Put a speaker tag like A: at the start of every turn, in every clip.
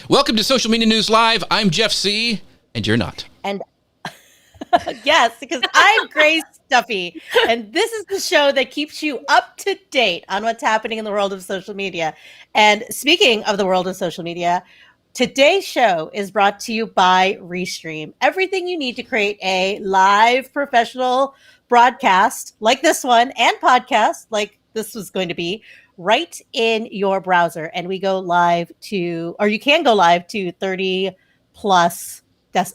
A: Welcome to Social Media News Live. I'm Jeff C., and you're not.
B: And yes, because I'm Grace Duffy, and this is the show that keeps you up to date on what's happening in the world of social media. And speaking of the world of social media, today's show is brought to you by Restream. Everything you need to create a live professional broadcast like this one and podcast like this was going to be right in your browser. And we go live to, or you can go live to 30 plus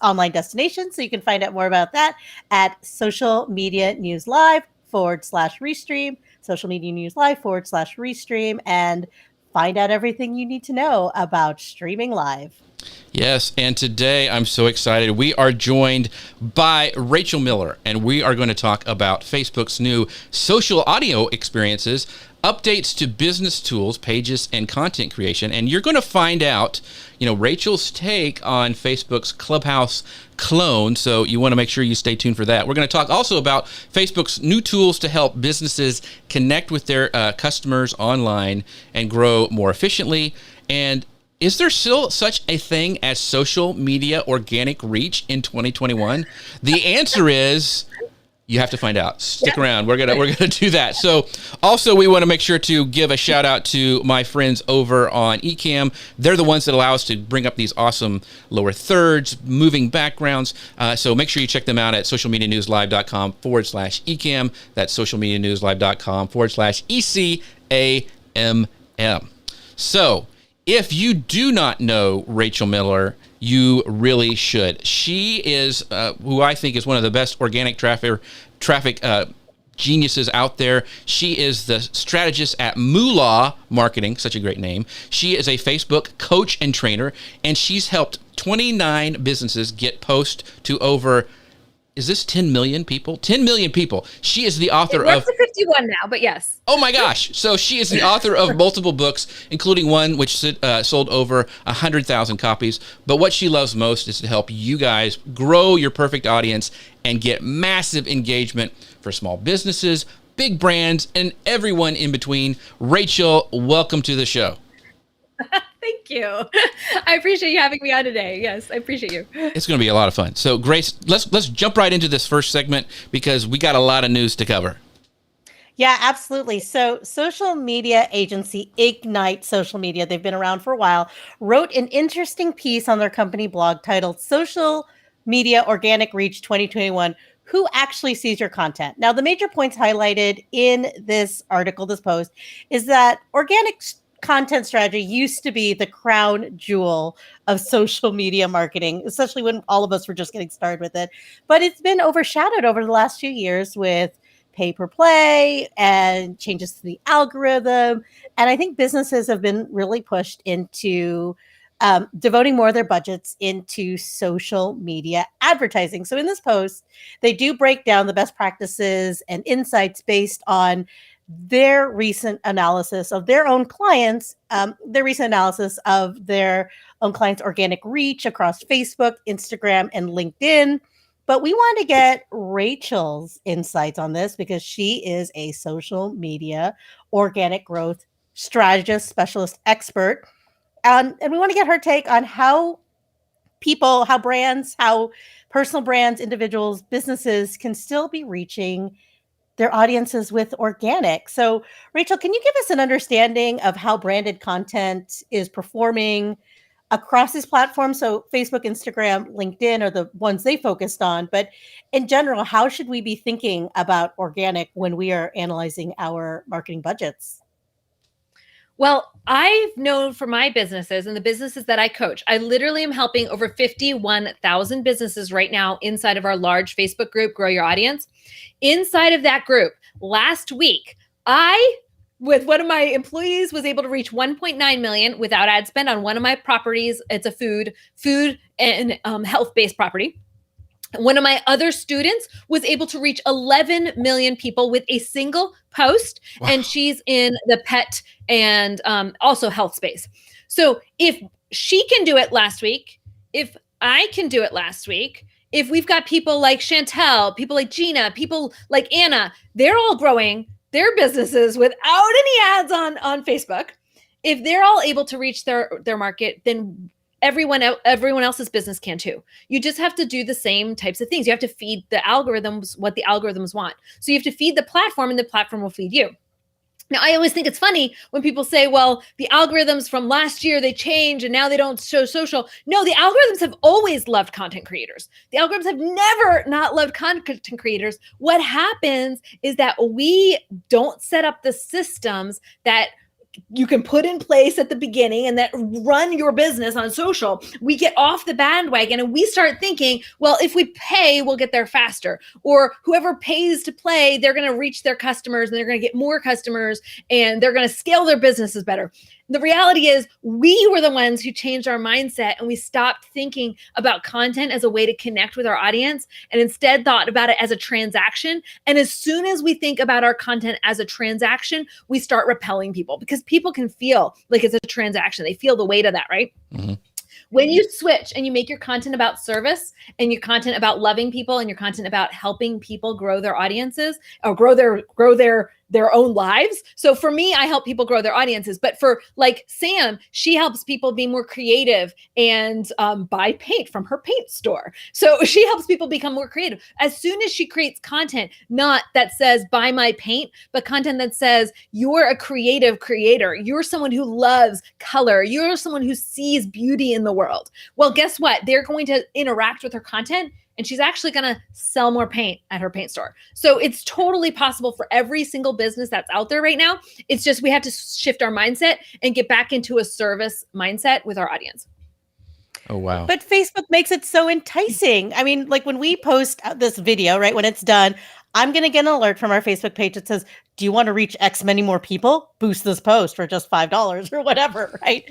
B: online destinations. So you can find out more about that at Social Media News Live /Restream, Social Media News Live /Restream, and find out everything you need to know about streaming live.
A: Yes, and today I'm so excited. We are joined by Rachel Miller, and we are going to talk about Facebook's new social audio experiences, updates to business tools, pages, and content creation. And you're going to find out, Rachel's take on Facebook's Clubhouse clone. So you want to make sure you stay tuned for that. We're going to talk also about Facebook's new tools to help businesses connect with their customers online and grow more efficiently. And is there still such a thing as social media organic reach in 2021? The answer is you have to find out. Stick around. We're gonna do that. So also we want to make sure to give a shout out to my friends over on Ecamm. They're the ones that allow us to bring up these awesome lower thirds, moving backgrounds. So make sure you check them out at socialmedianewslive.com /Ecamm. That's socialmedianewslive.com /ECAMM. So if you do not know Rachel Miller, you really should. She is who I think is one of the best organic traffic geniuses out there. She is the strategist at Moolah Marketing, such a great name. She is a Facebook coach and trainer, and she's helped 29 businesses get posts to over, is this 10 million people? 10 million people. She is the author of...
C: We're up to 51 now, but yes.
A: Oh my gosh. So she is the author of multiple books, including one which sold over 100,000 copies. But what she loves most is to help you guys grow your perfect audience and get massive engagement for small businesses, big brands, and everyone in between. Rachel, welcome to the show.
C: Thank you. I appreciate you having me on today. Yes, I appreciate you.
A: It's going to be a lot of fun. So Grace, let's jump right into this first segment because we got a lot of news to cover.
B: Yeah, absolutely. So social media agency Ignite Social Media, they've been around for a while, wrote an interesting piece on their company blog titled Social Media Organic Reach 2021. Who actually sees your content? Now, the major points highlighted in this article, this post, is that organic content strategy used to be the crown jewel of social media marketing, especially when all of us were just getting started with it. But it's been overshadowed over the last few years with pay-per-play and changes to the algorithm. And I think businesses have been really pushed into devoting more of their budgets into social media advertising. So in this post, they do break down the best practices and insights based on their recent analysis of their own clients, organic reach across Facebook, Instagram, and LinkedIn. But we want to get Rachel's insights on this because she is a social media organic growth strategist, specialist expert. And we want to get her take on how personal brands, individuals, businesses can still be reaching their audiences with organic. So, Rachel, can you give us an understanding of how branded content is performing across these platforms? So Facebook, Instagram, LinkedIn are the ones they focused on. But in general, how should we be thinking about organic when we are analyzing our marketing budgets?
C: Well, I've known for my businesses and the businesses that I coach, I literally am helping over 51,000 businesses right now inside of our large Facebook group, Grow Your Audience. Inside of that group, last week, with one of my employees, was able to reach 1.9 million without ad spend on one of my properties. It's a food and health-based property. One of my other students was able to reach 11 million people with a single post, wow. And she's in the pet and also health space. So if she can do it last week, if I can do it last week, if we've got people like Chantel, people like Gina, people like Anna, they're all growing their businesses without any ads on Facebook. If they're all able to reach their market, then everyone else's business can too. You just have to do the same types of things. You have to feed the algorithms what the algorithms want. So you have to feed the platform, and the platform will feed you. Now, I always think it's funny when people say, well, the algorithms from last year, they change and now they don't show social. No, the algorithms have always loved content creators. The algorithms have never not loved content creators. What happens is that we don't set up the systems that you can put in place at the beginning and that run your business on social. We get off the bandwagon and we start thinking, well, if we pay, we'll get there faster. Or whoever pays to play, they're going to reach their customers and they're going to get more customers and they're going to scale their businesses better. The reality is we were the ones who changed our mindset and we stopped thinking about content as a way to connect with our audience and instead thought about it as a transaction. And as soon as we think about our content as a transaction, we start repelling people because people can feel like it's a transaction. They feel the weight of that, right? Mm-hmm. When you switch and you make your content about service and your content about loving people and your content about helping people grow their audiences or grow their own lives. So for me, I help people grow their audiences, but for like Sam, she helps people be more creative and buy paint from her paint store. So she helps people become more creative. As soon as she creates content, not that says buy my paint, but content that says you're a creative creator. You're someone who loves color. You're someone who sees beauty in the world. Well, guess what? They're going to interact with her content and she's actually going to sell more paint at her paint store. So it's totally possible for every single business that's out there right now. It's just we have to shift our mindset and get back into a service mindset with our audience.
A: Oh, wow.
B: But Facebook makes it so enticing. I mean, like when we post this video, right, when it's done, I'm going to get an alert from our Facebook page that says, do you want to reach X many more people? Boost this post for just $5 or whatever, right?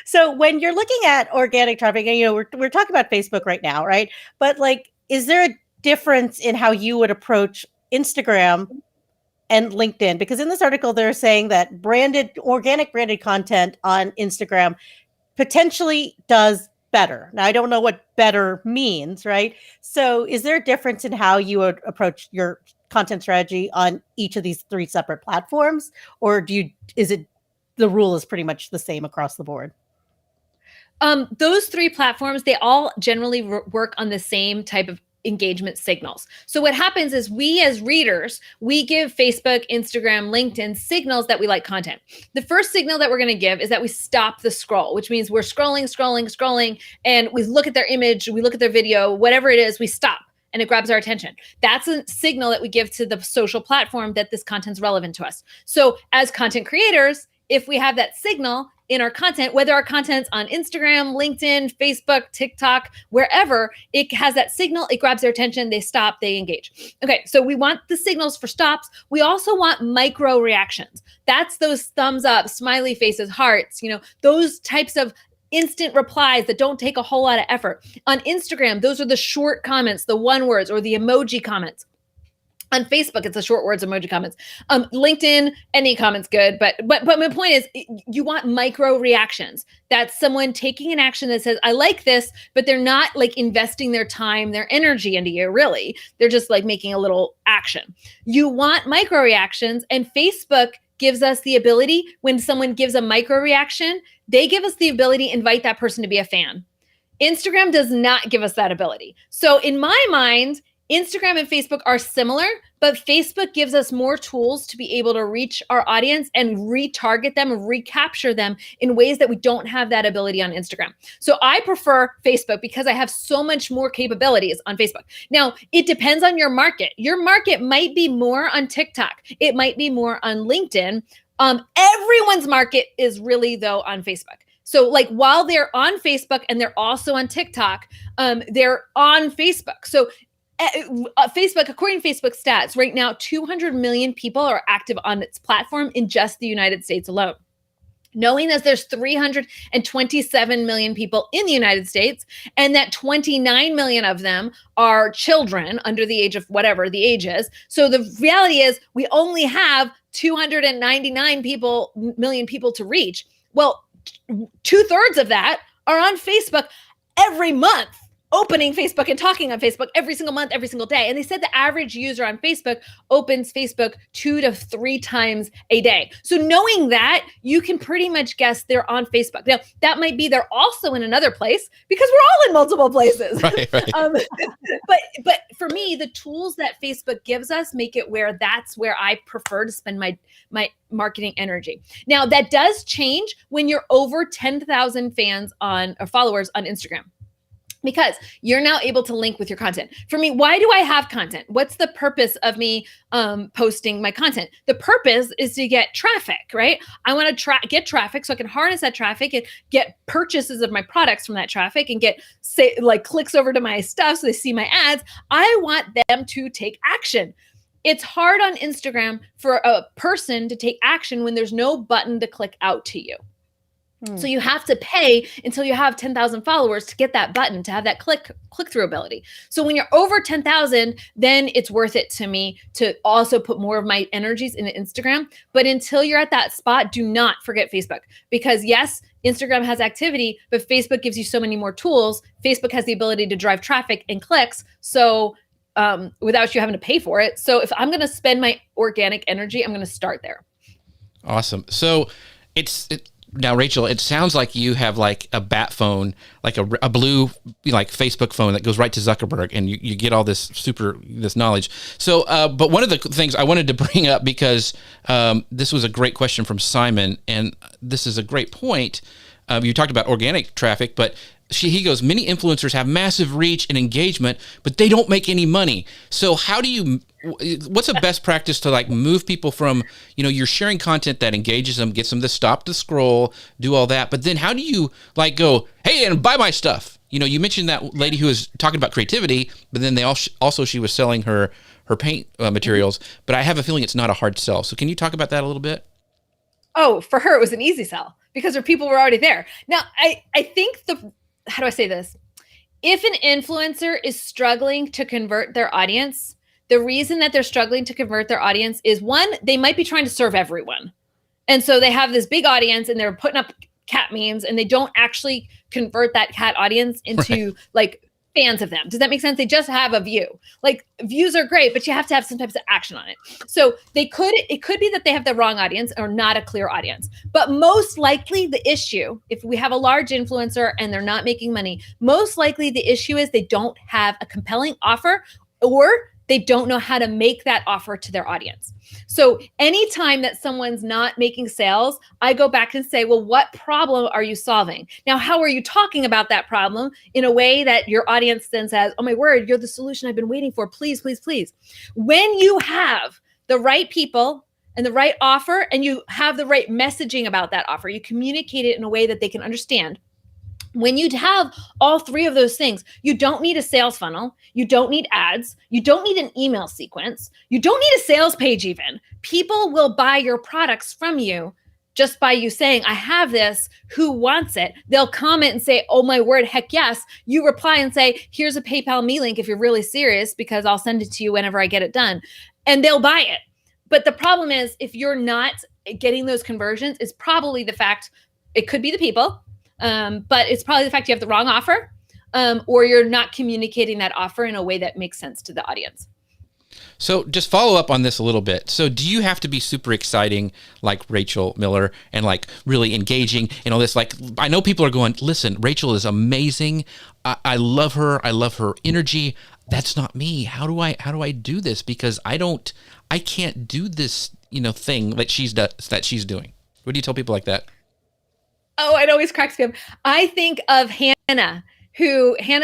B: So when you're looking at organic traffic, and, you know, we're talking about Facebook right now, right? But like, is there a difference in how you would approach Instagram and LinkedIn? Because in this article, they're saying that organic branded content on Instagram potentially does better. Now, I don't know what better means, right? So is there a difference in how you would approach your content strategy on each of these three separate platforms? Or the rule is pretty much the same across the board?
C: Those three platforms, they all generally work on the same type of engagement signals. So what happens is we as readers, we give Facebook, Instagram, LinkedIn signals that we like content. The first signal that we're going to give is that we stop the scroll, which means we're scrolling, and we look at their image, we look at their video, whatever it is, we stop and it grabs our attention. That's a signal that we give to the social platform that this content's relevant to us. So as content creators, if we have that signal in our content, whether our content's on Instagram, LinkedIn, Facebook, TikTok, wherever, it has that signal, it grabs their attention, they stop, they engage. Okay, so we want the signals for stops. We also want micro reactions. That's those thumbs up, smiley faces, hearts, those types of instant replies that don't take a whole lot of effort. On Instagram, those are the short comments, the one words or the emoji comments. On Facebook, it's the short words, emoji comments. LinkedIn, any comment's good. But my point is, you want micro reactions. That's someone taking an action that says, I like this, but they're not like investing their time, their energy into you, really. They're just like making a little action. You want micro reactions, and Facebook gives us the ability, when someone gives a micro reaction, they give us the ability to invite that person to be a fan. Instagram does not give us that ability. So in my mind, Instagram and Facebook are similar, but Facebook gives us more tools to be able to reach our audience and retarget them and recapture them in ways that we don't have that ability on Instagram. So I prefer Facebook because I have so much more capabilities on Facebook. Now, it depends on your market. Your market might be more on TikTok. It might be more on LinkedIn. Everyone's market is really, though, on Facebook. So like while they're on Facebook and they're also on TikTok, they're on Facebook. So Facebook, according to Facebook stats, right now, 200 million people are active on its platform in just the United States alone. Knowing that there's 327 million people in the United States and that 29 million of them are children under the age of whatever the age is. So the reality is we only have 299 million people to reach. Well, 2/3 of that are on Facebook every month. opening Facebook and talking on Facebook every single month, every single day. And they said the average user on Facebook opens Facebook 2 to 3 times a day. So knowing that, you can pretty much guess they're on Facebook. Now, that might be they're also in another place because we're all in multiple places.
A: Right.
C: But for me, the tools that Facebook gives us make it where that's where I prefer to spend my marketing energy. Now, that does change when you're over 10,000 fans or followers on Instagram, because you're now able to link with your content. For me, why do I have content? What's the purpose of me posting my content? The purpose is to get traffic, right? I want to get traffic so I can harness that traffic and get purchases of my products from that traffic and get clicks over to my stuff so they see my ads. I want them to take action. It's hard on Instagram for a person to take action when there's no button to click out to you. So you have to pay until you have 10,000 followers to get that button, to have that click-through ability. So when you're over 10,000, then it's worth it to me to also put more of my energies into Instagram. But until you're at that spot, do not forget Facebook. Because yes, Instagram has activity, but Facebook gives you so many more tools. Facebook has the ability to drive traffic and clicks. So without you having to pay for it. So if I'm going to spend my organic energy, I'm going to start there.
A: Awesome. So now, Rachel, it sounds like you have like a bat phone, like a blue, like Facebook phone that goes right to Zuckerberg, and you get all this knowledge. So, but one of the things I wanted to bring up, because this was a great question from Simon, and this is a great point. You talked about organic traffic, but he goes, many influencers have massive reach and engagement, but they don't make any money. So what's a best practice to like move people from, you're sharing content that engages them, gets them to stop the scroll, do all that. But then how do you like go, hey, and buy my stuff? You mentioned that lady who was talking about creativity, but then she was selling her paint materials, but I have a feeling it's not a hard sell. So can you talk about that a little bit?
C: Oh, for her, it was an easy sell because her people were already there. Now, I think how do I say this? If an influencer is struggling to convert their audience, the reason that they're struggling to convert their audience is, one, they might be trying to serve everyone. And so they have this big audience and they're putting up cat memes and they don't actually convert that cat audience into like fans of them. Does that make sense? They just have a view. Like, views are great, but you have to have some types of action on it. So it could be that they have the wrong audience or not a clear audience. But most likely the issue, if we have a large influencer and they're not making money, most likely the issue is they don't have a compelling offer, or they don't know how to make that offer to their audience. So anytime that someone's not making sales, I go back and say, well, what problem are you solving? Now, how are you talking about that problem in a way that your audience then says, oh my word, you're the solution I've been waiting for. Please, please, please. When you have the right people and the right offer, and you have the right messaging about that offer, you communicate it in a way that they can understand. When you have all three of those things, you don't need a sales funnel. You don't need ads. You don't need an email sequence. You don't need a sales page even. People will buy your products from you just by you saying, I have this, who wants it? They'll comment and say, oh my word, heck yes. You reply and say, here's a PayPal me link if you're really serious, because I'll send it to you whenever I get it done. And they'll buy it. But the problem is, if you're not getting those conversions, it's probably the fact, it could be the people, but it's probably the fact you have the wrong offer, or you're not communicating that offer in a way that makes sense to the audience.
A: So just follow up on this a little bit. So do you have to be super exciting like Rachel Miller and like really engaging and all this? Like, I know people are going, listen, Rachel is amazing. I love her. I love her energy. That's not me. How do I do this? Because I can't do this, thing that she's doing. What do you tell people like that?
C: Oh, it always cracks me up. I think of Hannah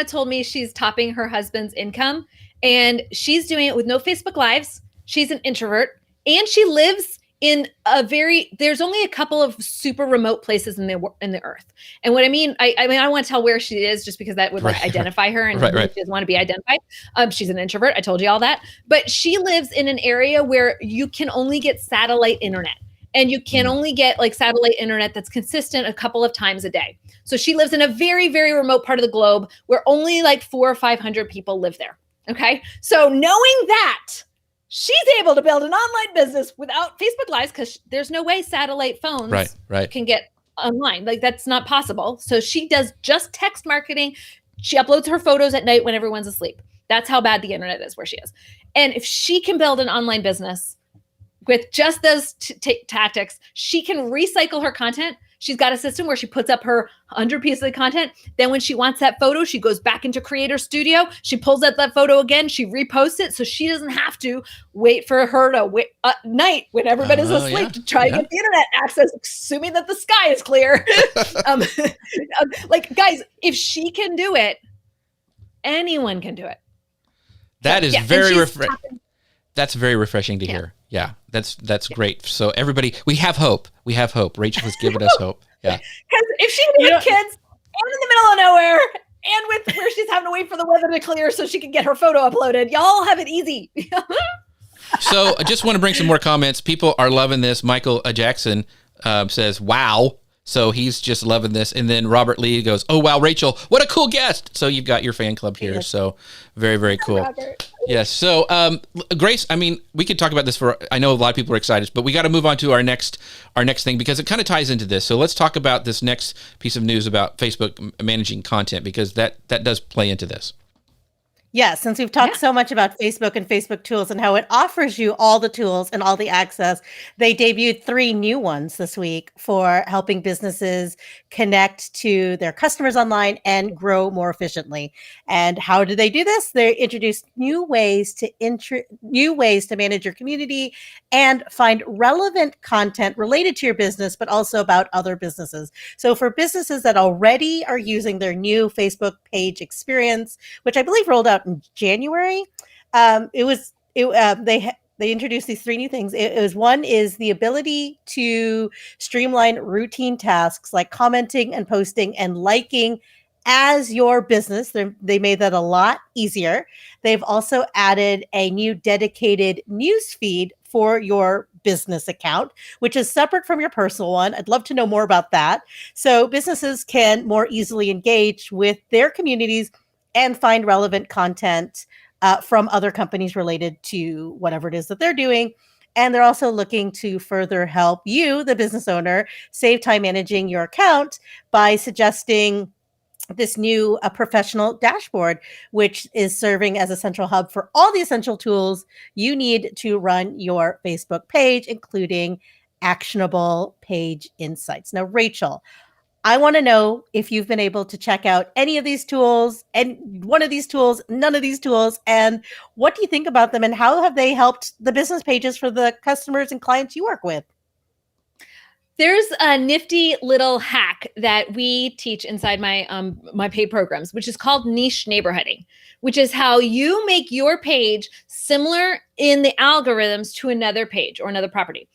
C: told me she's topping her husband's income, and she's doing it with no Facebook Lives. She's an introvert, and she lives in there's only a couple of super remote places in the earth. And what I mean, I don't want to tell where she is just because that would identify her, and she doesn't want to be identified. She's an introvert. I told you all that, but she lives in an area where you can only get satellite internet. And you can only get like satellite internet that's consistent a couple of times a day. So she lives in a very, very remote part of the globe where only like 400 or 500 people live there. Okay. So knowing that, she's able to build an online business without Facebook Lives, because there's no way satellite phones can get online. Like, that's not possible. So she does just text marketing, She uploads her photos at night when everyone's asleep. That's how bad the internet is where she is. And if she can build an online business with just those tactics, she can recycle her content. She's got a system where she puts up her 100 pieces of content. Then when she wants that photo, she goes back into Creator Studio. She pulls up that photo again. She reposts it. So she doesn't have to wait for her to wait at night when everybody's asleep to try to get the internet access, assuming that the sky is clear. Like, guys, if she can do it, anyone can do it.
A: That is very refreshing. That's very refreshing to hear. Yeah, that's great. So everybody, we have hope. We have hope. Rachel has given us hope. Yeah.
C: Because if she can have kids and in the middle of nowhere and with where she's having to wait for the weather to clear so she can get her photo uploaded, y'all have it easy.
A: So I just want to bring some more comments. People are loving this. Michael Jackson says, wow. So he's just loving this. And then Robert Lee goes, oh, wow, Rachel, what a cool guest. So you've got your fan club here. So very, very cool. Yes. So Grace, I mean, we could talk about this I know a lot of people are excited, but we got to move on to our next thing because it kind of ties into this. So let's talk about this next piece of news about Facebook managing content, because that does play into this.
B: Yeah, since we've talked so much about Facebook and Facebook tools and how it offers you all the tools and all the access, they debuted 3 new ones this week for helping businesses connect to their customers online and grow more efficiently. And how do they do this? They introduced new ways to manage your community and find relevant content related to your business, but also about other businesses. So for businesses that already are using their new Facebook page experience, which I believe rolled out in January, they introduced these 3 new things. One is the ability to streamline routine tasks like commenting and posting and liking as your business. They made that a lot easier. They've also added a new dedicated news feed for your business account, which is separate from your personal one. I'd love to know more about that. So businesses can more easily engage with their communities and find relevant content from other companies related to whatever it is that they're doing. And they're also looking to further help you, the business owner, save time managing your account by suggesting this new professional dashboard, which is serving as a central hub for all the essential tools you need to run your Facebook page, including actionable page insights. Now, Rachel, I want to know if you've been able to check out any of these tools, and one of these tools, none of these tools, and what do you think about them, and how have they helped the business pages for the customers and clients you work with?
C: There's a nifty little hack that we teach inside my my paid programs, which is called niche neighborhooding, which is how you make your page similar in the algorithms to another page or another property.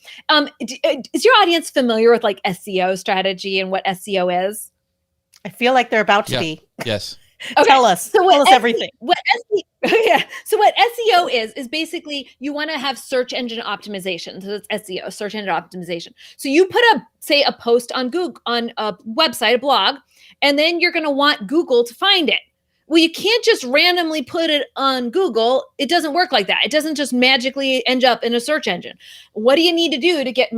C: Is your audience familiar with like SEO strategy and what SEO is?
B: I feel like they're about to be.
A: Yes.
B: Okay. Tell us everything.
C: So what SEO is basically you want to have search engine optimization. So it's SEO, search engine optimization. So you put a post on Google, on a website, a blog, and then you're going to want Google to find it. Well, you can't just randomly put it on Google. It doesn't work like that. It doesn't just magically end up in a search engine. What do you need to do to get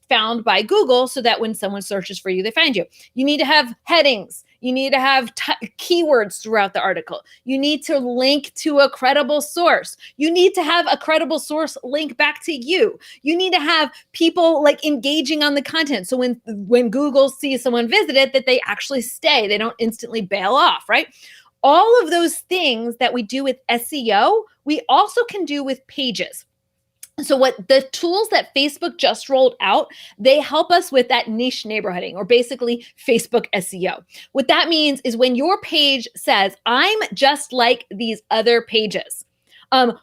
C: found by Google so that when someone searches for you, they find you? You need to have headings. You need to have keywords throughout the article. You need to link to a credible source. You need to have a credible source link back to you. You need to have people like engaging on the content. So when Google sees someone visit it, that they actually stay. They don't instantly bail off, right? All of those things that we do with SEO, we also can do with pages. So what the tools that Facebook just rolled out, they help us with that niche neighborhooding, or basically Facebook SEO. What that means is when your page says, I'm just like these other pages,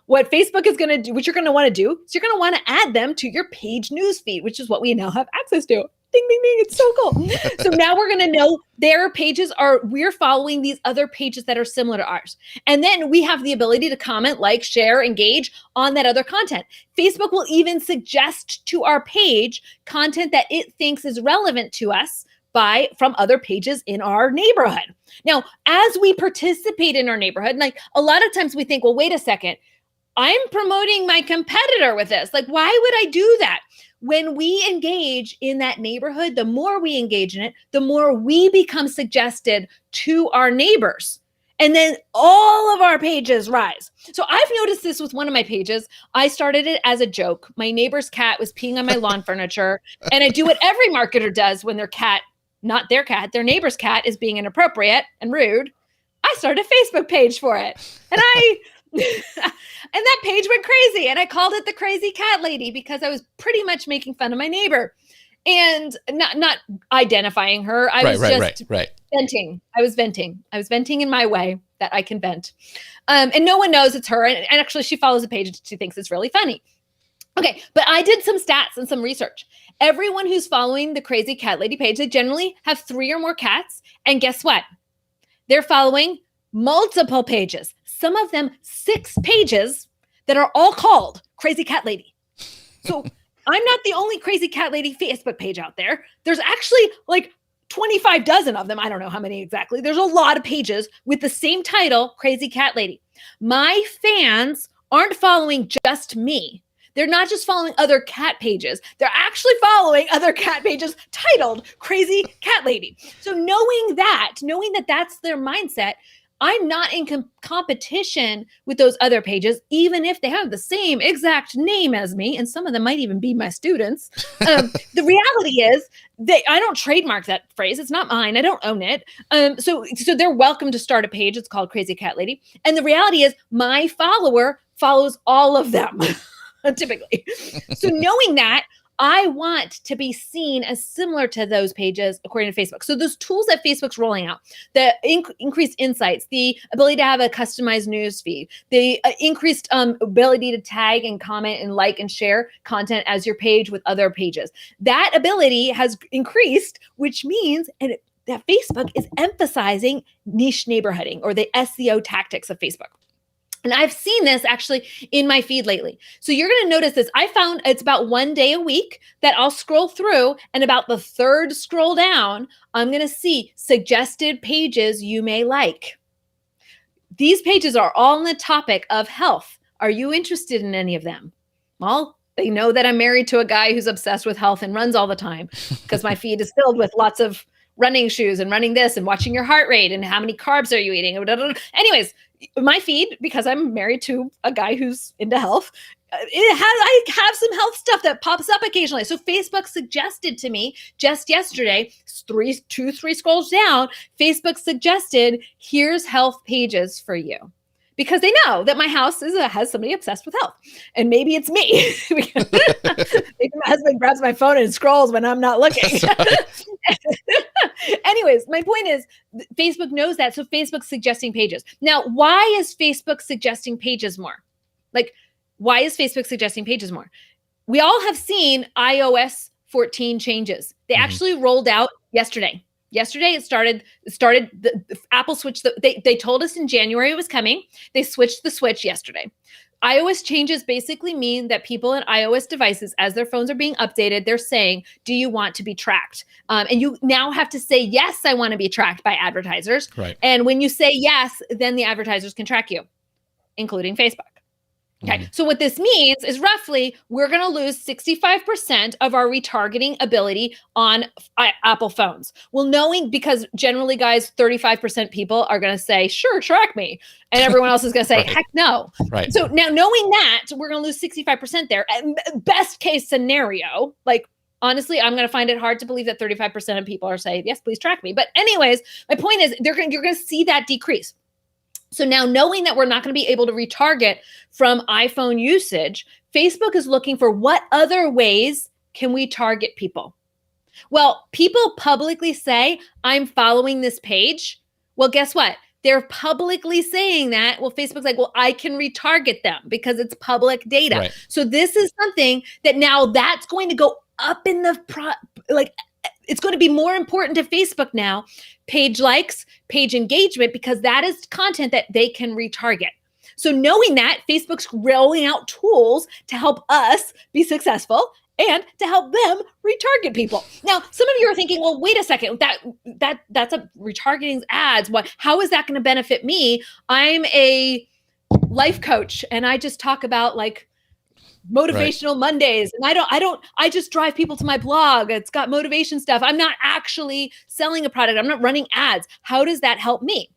C: what Facebook is going to do, what you're going to want to do, is you're going to want to add them to your page newsfeed, which is what we now have access to. Ding, ding, ding. It's so cool. So now we're going to know their pages we're following these other pages that are similar to ours. And then we have the ability to comment, like, share, engage on that other content. Facebook will even suggest to our page content that it thinks is relevant to us from other pages in our neighborhood. Now, as we participate in our neighborhood, like a lot of times we think, well, wait a second, I'm promoting my competitor with this. Like, why would I do that? When we engage in that neighborhood, the more we engage in it, the more we become suggested to our neighbors. And then all of our pages rise. So I've noticed this with one of my pages. I started it as a joke. My neighbor's cat was peeing on my lawn furniture. And I do what every marketer does when their cat, not their cat, their neighbor's cat is being inappropriate and rude. I started a Facebook page for it. And and that page went crazy. And I called it the Crazy Cat Lady because I was pretty much making fun of my neighbor and not identifying her. I was just venting. I was venting in my way that I can vent. And no one knows it's her. And actually she follows the page and she thinks it's really funny. Okay, but I did some stats and some research. Everyone who's following the Crazy Cat Lady page, they generally have 3 or more cats. And guess what? They're following multiple pages, some of them 6 pages that are all called Crazy Cat Lady. So I'm not the only Crazy Cat Lady Facebook page out there. There's actually like 25 dozen of them. I don't know how many exactly. There's a lot of pages with the same title, Crazy Cat Lady. My fans aren't following just me. They're not just following other cat pages. They're actually following other cat pages titled Crazy Cat Lady. So knowing that that's their mindset, I'm not in competition with those other pages, even if they have the same exact name as me, and some of them might even be my students. The reality is I don't trademark that phrase. It's not mine. I don't own it. So they're welcome to start a page. It's called Crazy Cat Lady. And the reality is my follower follows all of them. Typically. So knowing that, I want to be seen as similar to those pages according to Facebook. So those tools that Facebook's rolling out, the increased insights, the ability to have a customized news feed, the increased ability to tag and comment and like and share content as your page with other pages. That ability has increased, which means that Facebook is emphasizing niche neighborhooding or the SEO tactics of Facebook. And I've seen this actually in my feed lately. So you're going to notice this. I found it's about 1 day a week that I'll scroll through, and about the 3rd scroll down, I'm going to see suggested pages you may like. These pages are all on the topic of health. Are you interested in any of them? Well, they know that I'm married to a guy who's obsessed with health and runs all the time because my feed is filled with lots of running shoes and running this and watching your heart rate and how many carbs are you eating. Anyways, my feed, because I'm married to a guy who's into health, I have some health stuff that pops up occasionally. So Facebook suggested to me just yesterday, 3 scrolls down, Facebook suggested, here's health pages for you. Because they know that my house has somebody obsessed with health. And maybe it's me. Maybe my husband grabs my phone and scrolls when I'm not looking. Anyways, my point is Facebook knows that. So Facebook's suggesting pages. Now, why is Facebook suggesting pages more? Like, why is Facebook suggesting pages more? We all have seen iOS 14 changes. They actually rolled out yesterday. Yesterday it started the Apple switched they told us in January it was coming. They switched the switch yesterday. iOS changes basically mean that people in iOS devices, as their phones are being updated, they're saying, do you want to be tracked? And you now have to say, yes, I want to be tracked by advertisers. Right. And when you say yes, then the advertisers can track you, including Facebook. Okay. So what this means is roughly we're going to lose 65% of our retargeting ability on Apple phones. Well, knowing, because generally, guys, 35% people are going to say, sure, track me. And everyone else is going to say, heck no. Right. So now knowing that, we're going to lose 65% there. And best case scenario, like, honestly, I'm going to find it hard to believe that 35% of people are saying, yes, please track me. But anyways, my point is you're going to see that decrease. So now knowing that we're not going to be able to retarget from iPhone usage, Facebook is looking for what other ways can we target people? Well, people publicly say, I'm following this page. Well, guess what? They're publicly saying that. Well, Facebook's like, well, I can retarget them because it's public data. Right. So this is something that now that's going to go up in the, it's going to be more important to Facebook now, page likes, page engagement, because that is content that they can retarget. So knowing that, Facebook's rolling out tools to help us be successful and to help them retarget people. Now, some of you are thinking, well, wait a second, that's a retargeting ads. How is that going to benefit me? I'm a life coach and I just talk about like motivational Mondays. And I just drive people to my blog. It's got motivation stuff. I'm not actually selling a product. I'm not running ads. How does that help me?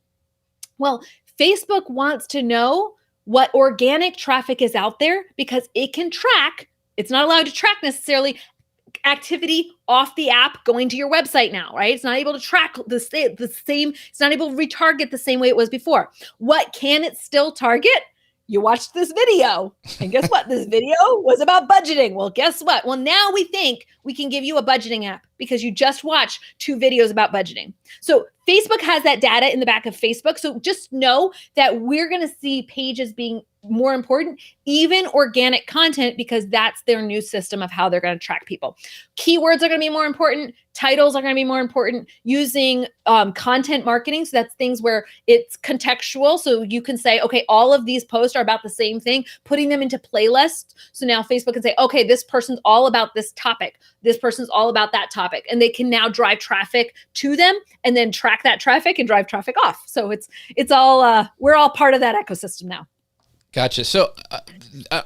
C: Well, Facebook wants to know what organic traffic is out there because it can track. It's not allowed to track necessarily activity off the app going to your website now, right? It's not able to track the same, it's not able to retarget the same way it was before. What can it still target? You watched this video, and guess what? This video was about budgeting. Well, guess what? Well, now we think we can give you a budgeting app because you just watched 2 videos about budgeting. So Facebook has that data in the back of Facebook. So just know that we're going to see pages being more important, even organic content, because that's their new system of how they're going to track people. Keywords are going to be more important. Titles are going to be more important. Using content marketing. So that's things where it's contextual. So you can say, okay, all of these posts are about the same thing, putting them into playlists. So now Facebook can say, okay, this person's all about this topic. This person's all about that topic. And they can now drive traffic to them and then track that traffic and drive traffic off. So it's all, we're all part of that ecosystem now.
A: Gotcha. So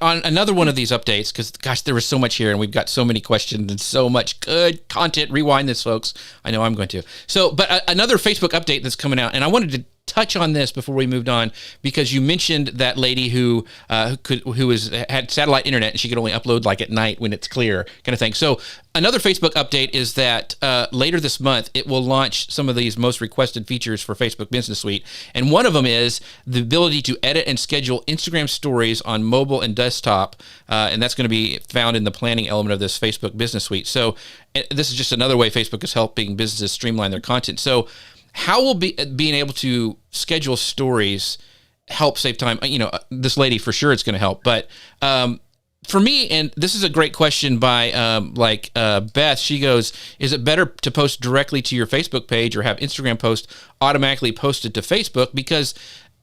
A: on another one of these updates, because gosh, there was so much here and we've got so many questions and so much good content. Rewind this, folks. I know I'm going to. So, but another Facebook update that's coming out, and I wanted to touch on this before we moved on, because you mentioned that lady who had satellite internet and she could only upload like at night when it's clear, kind of thing. So another Facebook update is that later this month it will launch some of these most requested features for Facebook Business Suite, and one of them is the ability to edit and schedule Instagram stories on mobile and desktop, and that's going to be found in the planning element of this Facebook Business Suite. So this is just another way Facebook is helping businesses streamline their content. So how will being able to schedule stories help save time? You know, this lady for sure it's going to help. But for me, and this is a great question by Beth. She goes, is it better to post directly to your Facebook page or have Instagram post automatically posted to Facebook? Because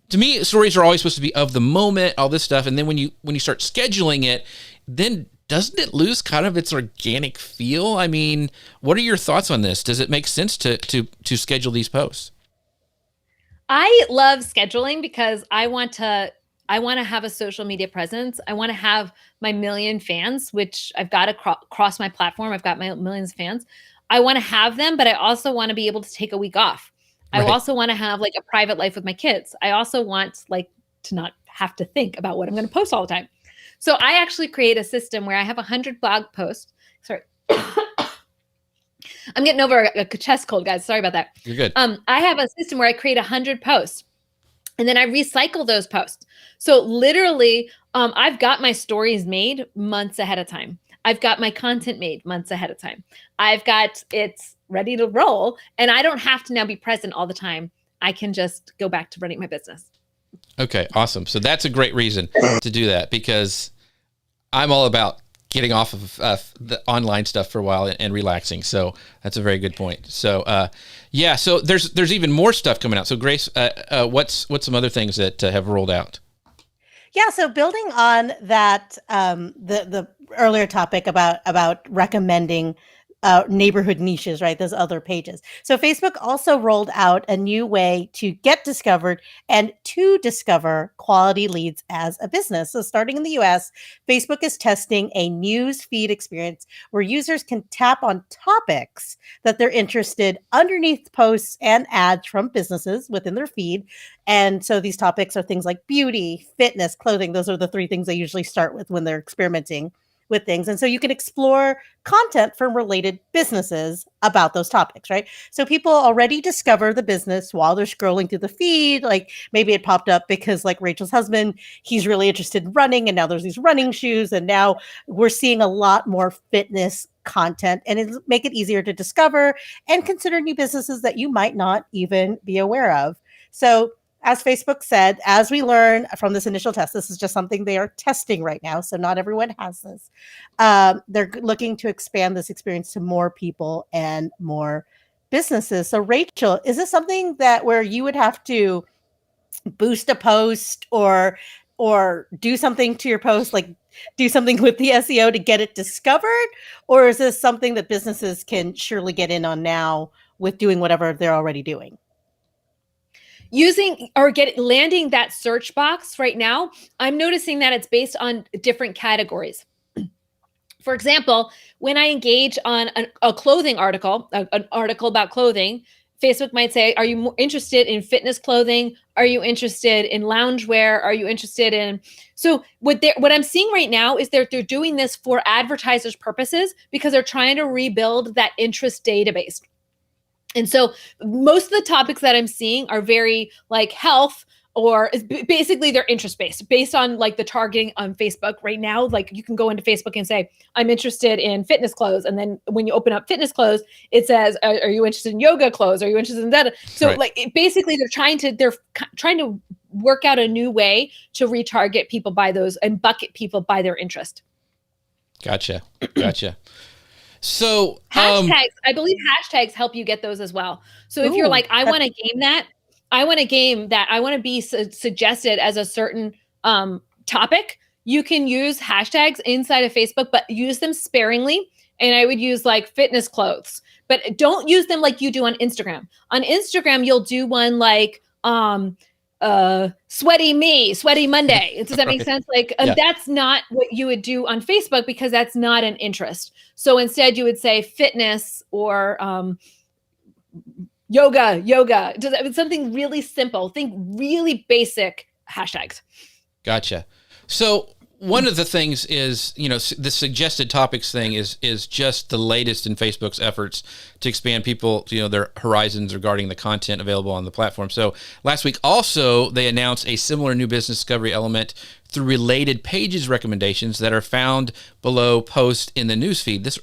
A: to me, stories are always supposed to be of the moment, all this stuff. And then when you start scheduling it, then doesn't it lose kind of its organic feel? I mean, what are your thoughts on this? Does it make sense to schedule these posts?
C: I love scheduling because I want to have a social media presence. I want to have my million fans, which I've got across my platform. I've got my millions of fans. I want to have them, but I also want to be able to take a week off. Right. I also want to have like a private life with my kids. I also want to not have to think about what I'm going to post all the time. So I actually create a system where I have 100 blog posts. Sorry. I'm getting over a chest cold, guys. Sorry about that.
A: You're good.
C: I have a system where I create 100 posts and then I recycle those posts. So literally, I've got my stories made months ahead of time. I've got my content made months ahead of time. It's ready to roll, and I don't have to now be present all the time. I can just go back to running my business.
A: Okay, awesome. So that's a great reason to do that, because I'm all about getting off of the online stuff for a while and relaxing. So that's a very good point. So yeah, so there's even more stuff coming out. So Grace, what's some other things that have rolled out?
B: Yeah, so building on that, the earlier topic about recommending neighborhood niches, right? Those other pages. So Facebook also rolled out a new way to get discovered and to discover quality leads as a business. So starting in the US, Facebook is testing a news feed experience where users can tap on topics that they're interested underneath posts and ads from businesses within their feed. And so these topics are things like beauty, fitness, clothing. Those are the 3 things they usually start with when they're experimenting with things. And so you can explore content from related businesses about those topics, right? So people already discover the business while they're scrolling through the feed. Like maybe it popped up because like Rachel's husband, he's really interested in running, and now there's these running shoes, and now we're seeing a lot more fitness content, and it make it easier to discover and consider new businesses that you might not even be aware of. So as Facebook said, as we learn from this initial test, this is just something they are testing right now, so not everyone has this. They're looking to expand this experience to more people and more businesses. So Rachel, is this something that where you would have to boost a post or do something to your post, like do something with the SEO to get it discovered? Or is this something that businesses can surely get in on now with doing whatever they're already doing?
C: Landing that search box right now, I'm noticing that it's based on different categories. For example, when I engage on a clothing article, an article about clothing, Facebook might say, are you more interested in fitness clothing? Are you interested in loungewear? Are you interested in? So what I'm seeing right now is they're doing this for advertisers' purposes because they're trying to rebuild that interest database. And so most of the topics that I'm seeing are very like health, or basically they're interest based on like the targeting on Facebook right now. Like you can go into Facebook and say, I'm interested in fitness clothes. And then when you open up fitness clothes, it says, are you interested in yoga clothes? Are you interested in that? So
A: Right.
C: like basically they're trying to work out a new way to retarget people by those and bucket people by their interest.
A: Gotcha. So
C: hashtags, I believe hashtags help you get those as well. So if you're like, I want to game that, I want to be suggested as a certain topic, you can use hashtags inside of Facebook, but use them sparingly. And I would use like fitness clothes, but don't use them like you do on Instagram. On Instagram, you'll do one like sweaty Monday. Does that make sense? Like that's not what you would do on Facebook because that's not an interest. So instead you would say fitness or yoga. It's something really simple. Think really basic hashtags.
A: Gotcha. So one of the things is, the suggested topics thing is just the latest in Facebook's efforts to expand people, their horizons regarding the content available on the platform. So last week also, they announced a similar new business discovery element through related pages recommendations that are found below posts in the newsfeed. This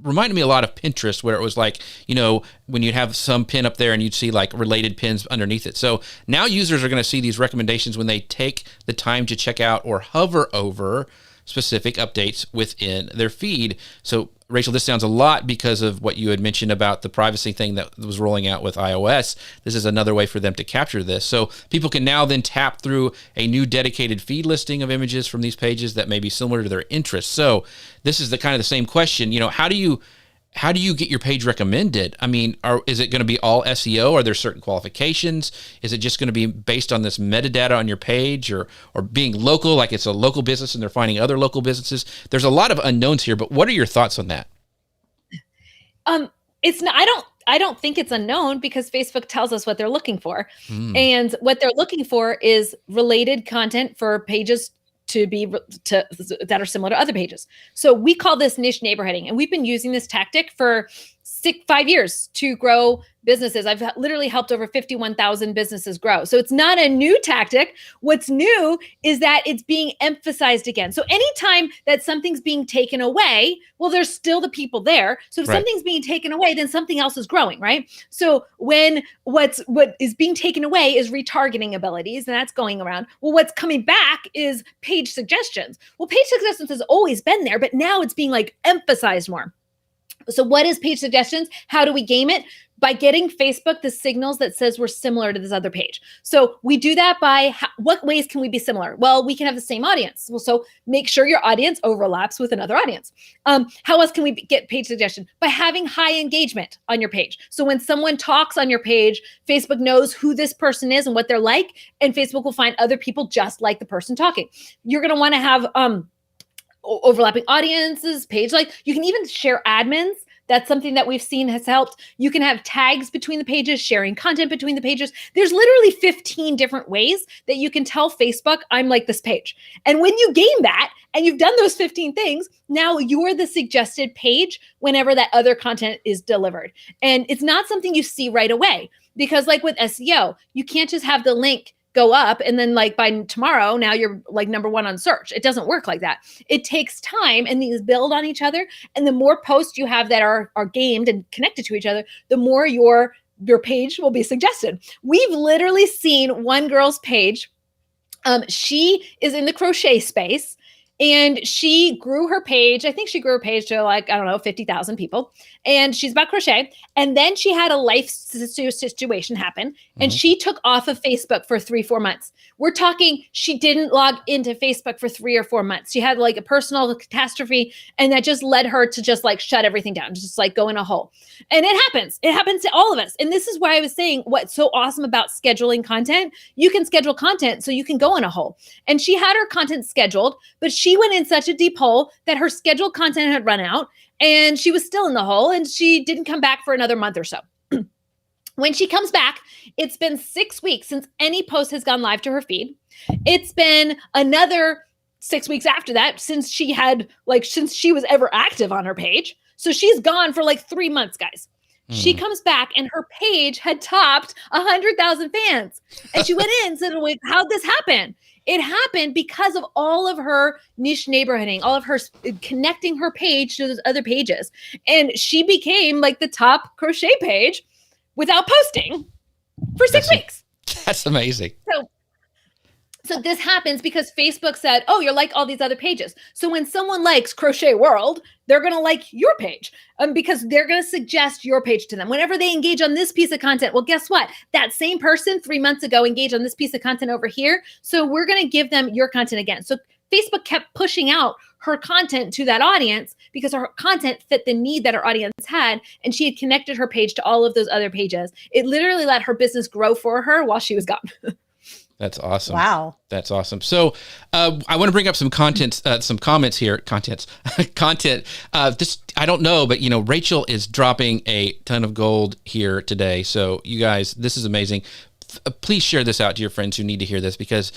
A: reminded me a lot of Pinterest, where it was like, when you'd have some pin up there and you'd see like related pins underneath it. So now users are going to see these recommendations when they take the time to check out or hover over specific updates within their feed. So Rachel, this sounds a lot because of what you had mentioned about the privacy thing that was rolling out with iOS. This is another way for them to capture this. So people can now then tap through a new dedicated feed listing of images from these pages that may be similar to their interests. So this is the kind of the same question, how do you get your page recommended? I mean, is it going to be all SEO? Are there certain qualifications? Is it just going to be based on this metadata on your page or being local, like it's a local business and they're finding other local businesses? There's a lot of unknowns here, but what are your thoughts on that?
C: It's not, I don't think it's unknown because Facebook tells us what they're looking for. And what they're looking for is related content for pages that are similar to other pages. So we call this niche neighborhooding, and we've been using this tactic for 5 years to grow businesses. I've literally helped over 51,000 businesses grow. So it's not a new tactic. What's new is that it's being emphasized again. So anytime that something's being taken away, well, there's still the people there. So if something's being taken away, then something else is growing, right? So when what is being taken away is retargeting abilities, and that's going around. Well, what's coming back is page suggestions. Well, page suggestions has always been there, but now it's being like emphasized more. So what is page suggestions? How do we game it? By getting Facebook the signals that says we're similar to this other page. So we do that by what ways can we be similar? Well, we can have the same audience. Well, so make sure your audience overlaps with another audience. How else can we get page suggestion? By having high engagement on your page. So when someone talks on your page, Facebook knows who this person is and what they're like, and Facebook will find other people just like the person talking. You're going to want to have overlapping audiences, page like. You can even share admins. That's something that we've seen has helped. You can have tags between the pages, sharing content between the pages. There's literally 15 different ways that you can tell Facebook, I'm like this page. And when you game that and you've done those 15 things, now you're the suggested page whenever that other content is delivered. And it's not something you see right away, because like with SEO, you can't just have the link go up and then like by tomorrow, now you're like number one on search. It doesn't work like that. It takes time, and these build on each other. And the more posts you have that are gamed and connected to each other, the more your page will be suggested. We've literally seen one girl's page. She is in the crochet space, and she grew her page. I think she grew her page to like, 50,000 people. And she's about crochet. And then she had a life situation happen, and she took off of Facebook for 3-4 months. We're talking, she didn't log into Facebook for 3 or 4 months. She had like a personal catastrophe, and that just led her to just like shut everything down, just like go in a hole. And it happens. It happens to all of us. And this is why I was saying what's so awesome about scheduling content. You can schedule content so you can go in a hole. And she had her content scheduled, but she went in such a deep hole that her scheduled content had run out, and she was still in the hole, and she didn't come back for another month or so. When she comes back, it's been 6 weeks since any post has gone live to her feed. It's been another 6 weeks after that since she was ever active on her page. So she's gone for like 3 months, guys. She comes back and her page had topped 100,000 fans. And she went in and said, wait, how'd this happen? It happened because of all of her niche neighborhooding, all of her connecting her page to those other pages. And she became like the top crochet page without posting for 6 weeks.
A: That's amazing.
C: So this happens because Facebook said, oh, you're like all these other pages. So when someone likes Crochet World, they're going to like your page because they're going to suggest your page to them. Whenever they engage on this piece of content, well, guess what? That same person 3 months ago engaged on this piece of content over here. So we're going to give them your content again. So Facebook kept pushing out her content to that audience because her content fit the need that her audience had. And she had connected her page to all of those other pages. It literally let her business grow for her while she was gone.
A: That's awesome.
B: Wow.
A: That's awesome. So I want to bring up some comments here. Content. This, I don't know, but Rachel is dropping a ton of gold here today. So you guys, this is amazing. Please share this out to your friends who need to hear this because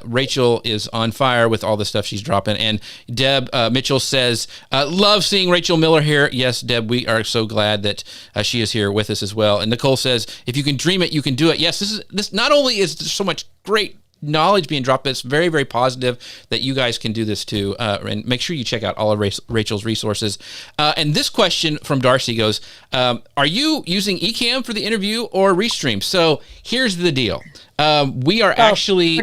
A: Rachel is on fire with all the stuff she's dropping. And Deb Mitchell says, love seeing Rachel Miller here. Yes, Deb, we are so glad that she is here with us as well. And Nicole says, if you can dream it, you can do it. Yes, this not only is so much great knowledge being dropped, but it's very, very positive that you guys can do this too. And make sure you check out all of Rachel's resources. And this question from Darcy goes, are you using Ecamm for the interview or Restream? So here's the deal. We are actually...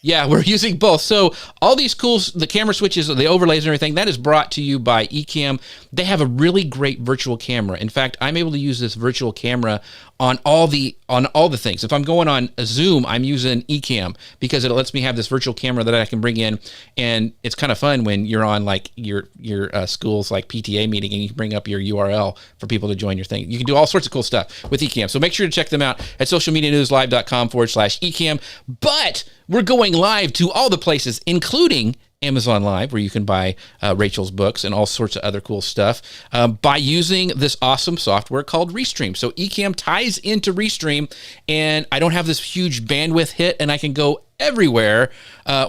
A: Yeah, we're using both. So all these the camera switches, the overlays and everything, that is brought to you by Ecamm. They have a really great virtual camera. In fact, I'm able to use this virtual camera on all the things. If I'm going on a Zoom, I'm using Ecamm because it lets me have this virtual camera that I can bring in, and it's kind of fun when you're on like your school's like PTA meeting and you can bring up your URL for people to join your thing. You can do all sorts of cool stuff with Ecamm. So make sure to check them out at socialmedianewslive.com/Ecamm. But we're going live to all the places, including Amazon Live, where you can buy Rachel's books and all sorts of other cool stuff by using this awesome software called Restream. So Ecamm ties into Restream, and I don't have this huge bandwidth hit, and I can go everywhere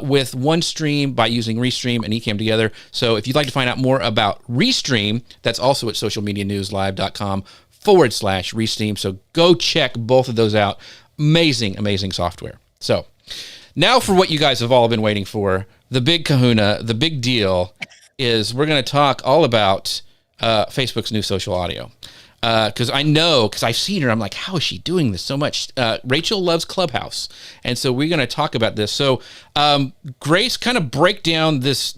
A: with one stream by using Restream and Ecamm together. So if you'd like to find out more about Restream, that's also at socialmedianewslive.com/Restream. So go check both of those out. Amazing, amazing software. So now for what you guys have all been waiting for, the big kahuna, the big deal is we're going to talk all about Facebook's new social audio. Because I've seen her, I'm like, how is she doing this so much? Rachel loves Clubhouse. And so we're going to talk about this. So Grace, kind of break down this.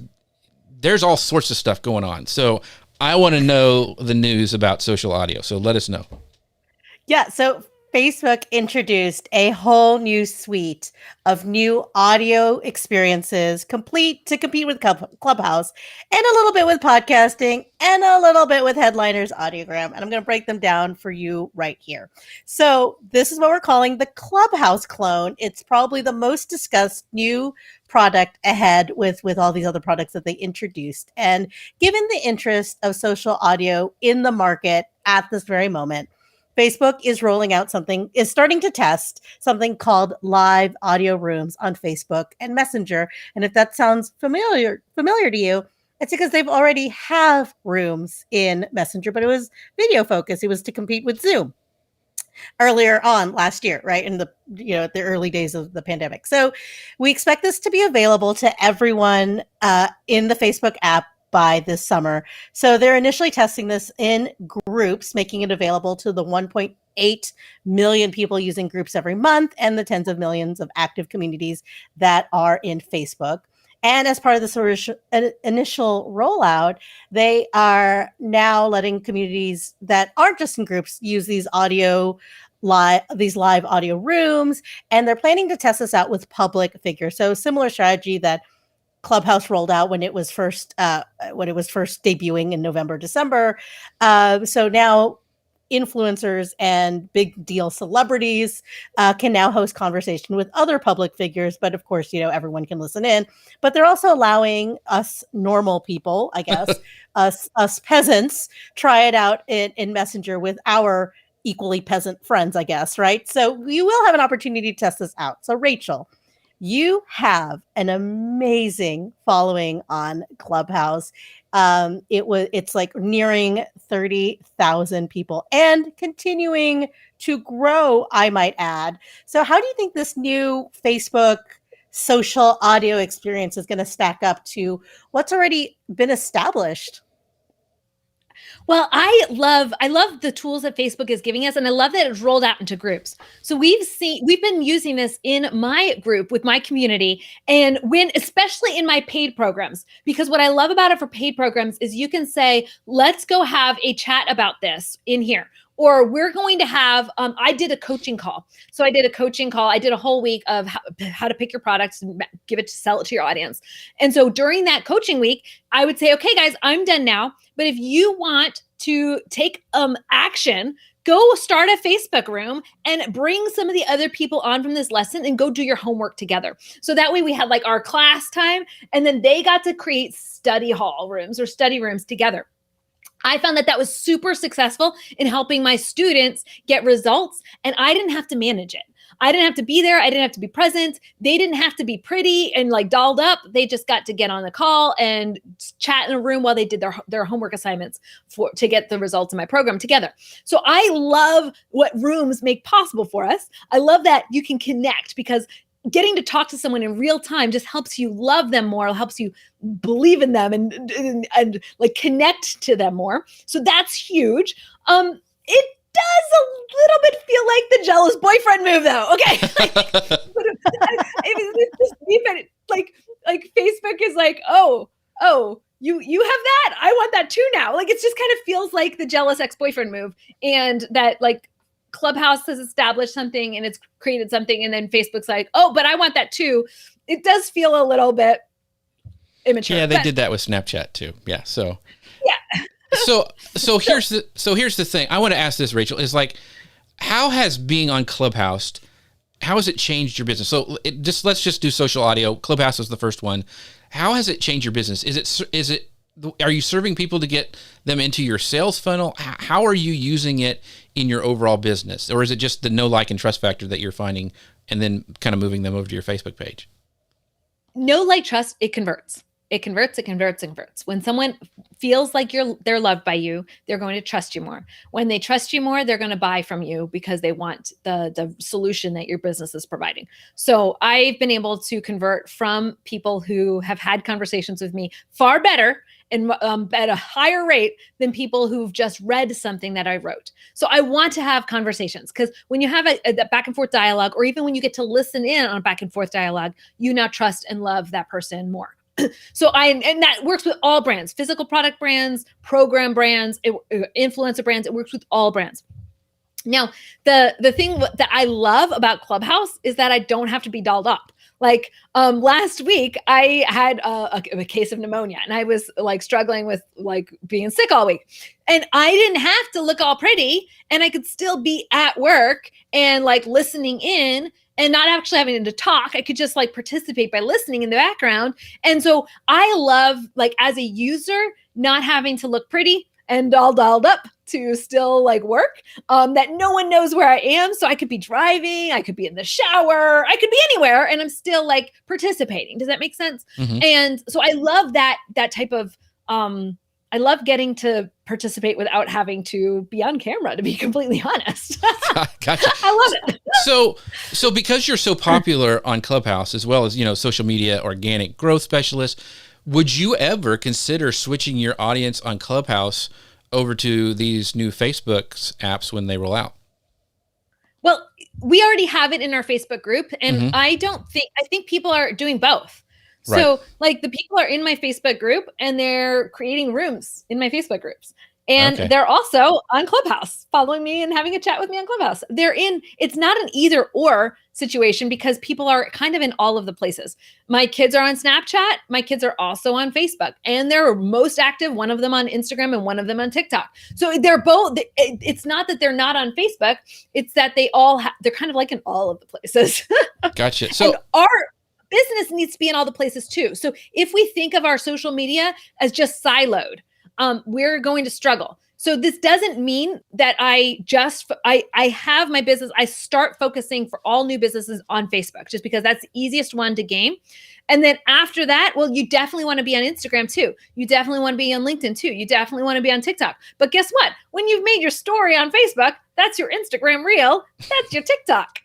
A: There's all sorts of stuff going on. So I want to know the news about social audio. So let us know.
B: Yeah, so Facebook introduced a whole new suite of new audio experiences to compete with Clubhouse and a little bit with podcasting and a little bit with Headliner's Audiogram. And I'm going to break them down for you right here. So this is what we're calling the Clubhouse clone. It's probably the most discussed new product ahead with all these other products that they introduced. And given the interest of social audio in the market at this very moment, Facebook is starting to test something called live audio rooms on Facebook and Messenger. And if that sounds familiar to you, it's because they've already have rooms in Messenger, but it was video focused. It was to compete with Zoom earlier on last year, right? In the early days of the pandemic. So we expect this to be available to everyone in the Facebook app by this summer. So they're initially testing this in groups, making it available to the 1.8 million people using groups every month and the tens of millions of active communities that are in Facebook. And as part of this initial rollout, they are now letting communities that aren't just in groups use these live audio rooms, and they're planning to test this out with public figures. So similar strategy that Clubhouse rolled out when it was first debuting in November, December. So now influencers and big deal celebrities can now host conversation with other public figures. But of course, everyone can listen in. But they're also allowing us normal people, I guess, us peasants, try it out in Messenger with our equally peasant friends, I guess, right? So you will have an opportunity to test this out. So Rachel, you have an amazing following on Clubhouse. It's like nearing 30,000 people and continuing to grow, I might add. So how do you think this new Facebook social audio experience is going to stack up to what's already been established?
C: Well, I love the tools that Facebook is giving us, and I love that it's rolled out into groups. So we've been using this in my group with my community, and especially in my paid programs, because what I love about it for paid programs is you can say, let's go have a chat about this in here. Or we're going to have, I did a coaching call. So I did a whole week of how to pick your products and sell it to your audience. And so during that coaching week, I would say, okay, guys, I'm done now. But if you want to take action, go start a Facebook room and bring some of the other people on from this lesson and go do your homework together. So that way we had like our class time, and then they got to create study hall rooms or study rooms together. I found that was super successful in helping my students get results, and I didn't have to manage it. I didn't have to be there. I didn't have to be present. They didn't have to be pretty and like dolled up. They just got to get on the call and chat in a room while they did their homework assignments to get the results of my program together. So I love what rooms make possible for us. I love that you can connect, because getting to talk to someone in real time just helps you love them more, helps you believe in them and like connect to them more. So that's huge. It does a little bit feel like the jealous boyfriend move, though. Okay. Like Facebook is like, oh, you have that. I want that too now. Like, it just kind of feels like the jealous ex-boyfriend move, and that like Clubhouse has established something and it's created something, and then Facebook's like, oh, but I want that too. It does feel a little bit immature.
A: Yeah, they did that with Snapchat too. Yeah. So
C: yeah.
A: So here's the thing. I want to ask this, Rachel, is like, how has being on Clubhouse, how has it changed your business? So let's just do social audio. Clubhouse was the first one. How has it changed your business? Are you serving people to get them into your sales funnel? How are you using it in your overall business? Or is it just the know, like, and trust factor that you're finding and then kind of moving them over to your Facebook page?
C: Know, like, trust, it converts. It converts. When someone feels like they're loved by you, they're going to trust you more. When they trust you more, they're going to buy from you because they want the solution that your business is providing. So I've been able to convert from people who have had conversations with me far better and at a higher rate than people who've just read something that I wrote. So I want to have conversations, because when you have a back and forth dialogue, or even when you get to listen in on a back and forth dialogue, you now trust and love that person more. So and that works with all brands, physical product brands, program brands, influencer brands. It works with all brands. Now, the thing that I love about Clubhouse is that I don't have to be dolled up. Like last week, I had a case of pneumonia, and I was like struggling with like being sick all week, and I didn't have to look all pretty, and I could still be at work and like listening in and not actually having to talk. I could just like participate by listening in the background. And so I love, like, as a user, not having to look pretty and all dolled up to still like work, that no one knows where I am. So I could be driving, I could be in the shower, I could be anywhere, and I'm still like participating. Does that make sense? Mm-hmm. And so I love that type of, I love getting to participate without having to be on camera, to be completely honest.
A: Gotcha.
C: I love it.
A: So because you're so popular on Clubhouse, as well as, social media organic growth specialist, would you ever consider switching your audience on Clubhouse over to these new Facebook apps when they roll out?
C: Well, we already have it in our Facebook group, and mm-hmm. I think people are doing both. Right. So like the people are in my Facebook group and they're creating rooms in my Facebook groups. And they're also on Clubhouse, following me and having a chat with me on Clubhouse. It's not an either or situation, because people are kind of in all of the places. My kids are on Snapchat. My kids are also on Facebook, and they're most active, one of them on Instagram and one of them on TikTok. So they're both, it's not that they're not on Facebook. It's that they're kind of like in all of the places.
A: Gotcha. So
C: and our business needs to be in all the places too. So if we think of our social media as just siloed, we're going to struggle. So this doesn't mean that I have my business. I start focusing for all new businesses on Facebook just because that's the easiest one to gain. And then after that, well, you definitely want to be on Instagram too. You definitely want to be on LinkedIn too. You definitely want to be on TikTok. But guess what? When you've made your story on Facebook, that's your Instagram reel. That's your TikTok.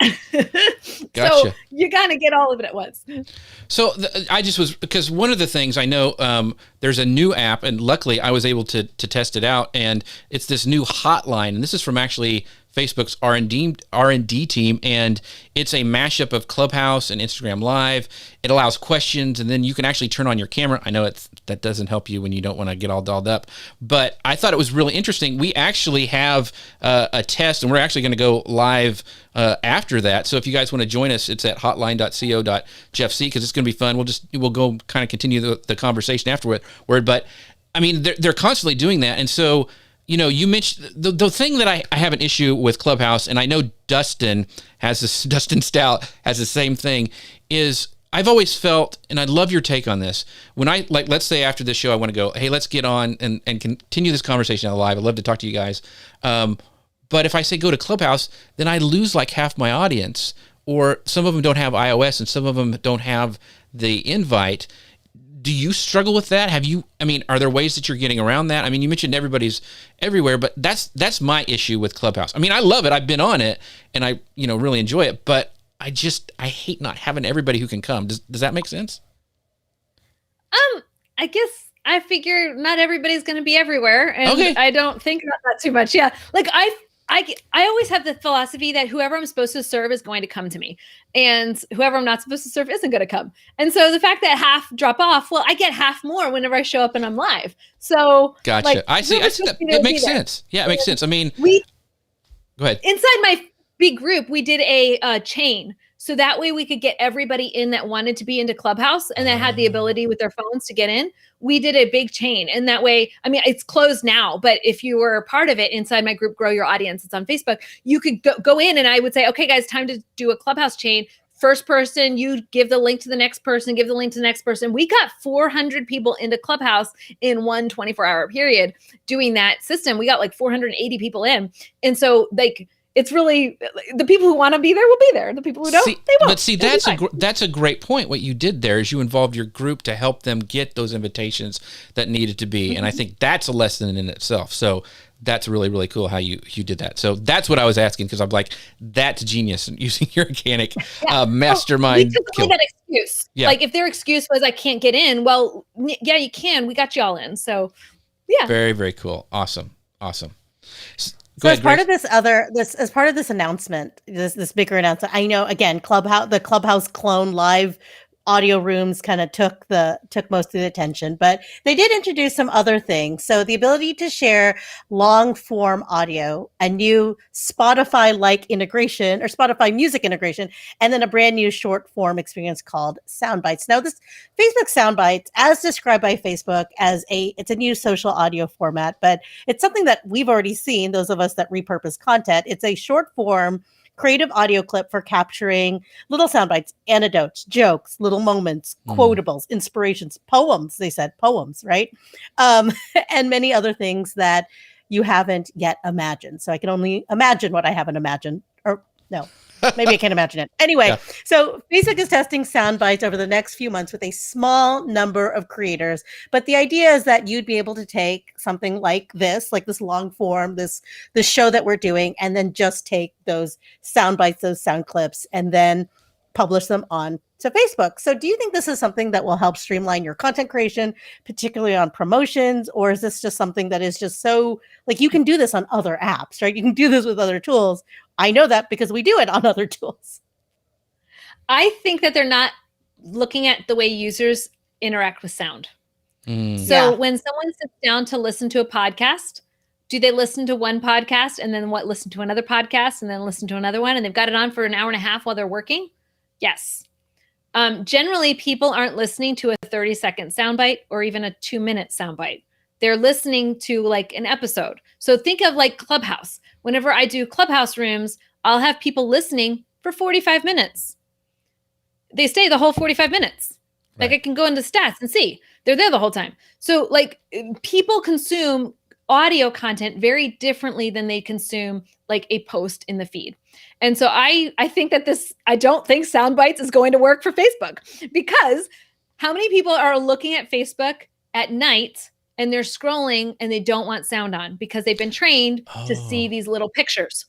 A: Gotcha.
C: So you got to get all of it at once.
A: So I just was, because one of the things I know, there's a new app, and luckily I was able to test it out, and it's this new hotline, and this is from actually Facebook's R&D team, and it's a mashup of Clubhouse and Instagram Live. It allows questions, and then you can actually turn on your camera. I know that doesn't help you when you don't want to get all dolled up, but I thought it was really interesting. We actually have a test, and we're actually going to go live after that. So if you guys want to join us, it's at hotline.co.jeffc, because it's going to be fun. We'll go kind of continue the conversation afterward. But I mean, they're constantly doing that, and so. You mentioned the thing that I have an issue with Clubhouse, and I know Dustin Stout has the same thing, is I've always felt, and I'd love your take on this, when let's say after this show, I want to go, hey, let's get on and continue this conversation out live. I'd love to talk to you guys. But if I say go to Clubhouse, then I lose like half my audience, or some of them don't have iOS and some of them don't have the invite. Do you struggle with that? Are there ways that you're getting around that? I mean, you mentioned everybody's everywhere, but that's my issue with Clubhouse. I mean, I love it. I've been on it and I, really enjoy it, but I hate not having everybody who can come. Does that make sense?
C: I guess I figure not everybody's going to be everywhere, and okay. I don't think about that too much. Yeah. Like I always have the philosophy that whoever I'm supposed to serve is going to come to me, and whoever I'm not supposed to serve isn't going to come. And so the fact that half drop off, well, I get half more whenever I show up and I'm live. So
A: gotcha. I see. It makes sense. Yeah, it makes sense. I mean, go ahead.
C: Inside my big group, we did a chain. So that way we could get everybody in that wanted to be into Clubhouse and that had the ability with their phones to get in. We did a big chain. And that way, I mean, it's closed now, but if you were a part of it inside my group, Grow Your Audience, it's on Facebook, you could go in and I would say, okay, guys, time to do a Clubhouse chain. First person, you give the link to the next person, give the link to the next person. We got 400 people into Clubhouse in one 24-hour period doing that system. We got like 480 people in. And so it's really the people who want to be there will be there. The people who don't, they won't.
A: But see, that's a great point. What you did there is you involved your group to help them get those invitations that needed to be. And I think that's a lesson in itself. So that's really, really cool how you did that. So that's what I was asking, because I'm like, that's genius using your organic mastermind.
C: We took away that excuse. Yeah. Like if their excuse was I can't get in, well, yeah, you can. We got you all in. So yeah.
A: Very, very cool. Awesome.
B: So as part of this announcement, this bigger announcement, I know again, the Clubhouse clone live audio rooms kind of took most of the attention, but they did introduce some other things. So the ability to share long form audio, a new Spotify-like integration or Spotify music integration, and then a brand new short form experience called Soundbites. Now this Facebook Soundbites, as described by Facebook, it's a new social audio format, but it's something that we've already seen, those of us that repurpose content. It's a short form creative audio clip for capturing little sound bites, anecdotes, jokes, little moments, quotables, inspirations, poems. They said poems, right? And many other things that you haven't yet imagined. So I can only imagine what I haven't imagined. Or no, maybe I can't imagine it. Anyway, So Facebook is testing sound bites over the next few months with a small number of creators. But the idea is that you'd be able to take something like this long form, this show that we're doing, and then just take those sound bites, those sound clips, and then publish them on to Facebook. So do you think this is something that will help streamline your content creation, particularly on promotions? Or is this just something that is just so, like, you can do this on other apps, right? You can do this with other tools. I know that because we do it on other tools.
C: I think that they're not looking at the way users interact with sound. So when someone sits down to listen to a podcast, do they listen to one podcast and then listen to another podcast and then listen to another one, and they've got it on for an hour and a half while they're working? Yes. Generally, people aren't listening to a 30-second soundbite or even a 2-minute soundbite. They're listening to like an episode. So think of like Clubhouse. Whenever I do Clubhouse rooms, I'll have people listening for 45 minutes. They stay the whole 45 minutes. Right. Like I can go into stats and see they're there the whole time. So like people consume audio content very differently than they consume like a post in the feed. And so I think that I don't think Soundbites is going to work for Facebook, because how many people are looking at Facebook at night and they're scrolling and they don't want sound on because they've been trained to see these little pictures?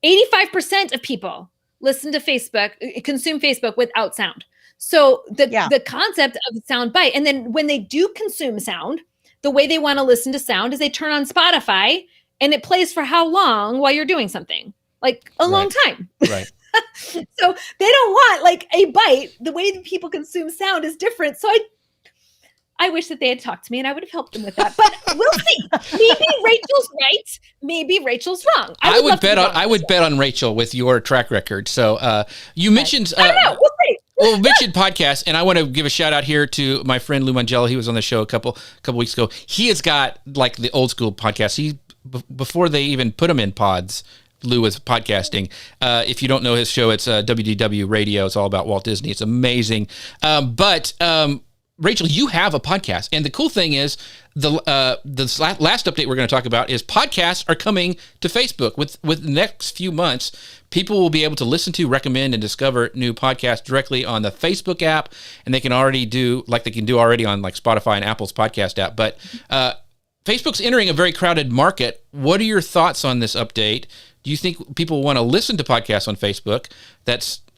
C: 85% of people listen to Facebook, consume Facebook without sound. So the concept of sound bite, and then when they do consume sound, the way they want to listen to sound is they turn on Spotify and it plays for how long while you're doing something? Like a long time.
A: Right.
C: So they don't want like a bite. The way that people consume sound is different. So I wish that they had talked to me and I would have helped them with that. But we'll see. Maybe Rachel's right. Maybe Rachel's wrong.
A: I would bet on Rachel with your track record. So you mentioned
C: I don't know. We'll see.
A: Well, mentioned podcasts, and I want to give a shout out here to my friend Lou Mangello. He was on the show a couple weeks ago. He has got like the old school podcast. Before they even put them in pods, Lou was podcasting. If you don't know his show, it's WDW Radio. It's all about Walt Disney. It's amazing. But Rachel, you have a podcast, and the cool thing is the last update we're going to talk about is podcasts are coming to Facebook. With the next few months, people will be able to listen to, recommend, and discover new podcasts directly on the Facebook app, and they can already do like they can do already on like Spotify and Apple's podcast app. But Facebook's entering a very crowded market. What are your thoughts on this update? Do you think people want to listen to podcasts on Facebook?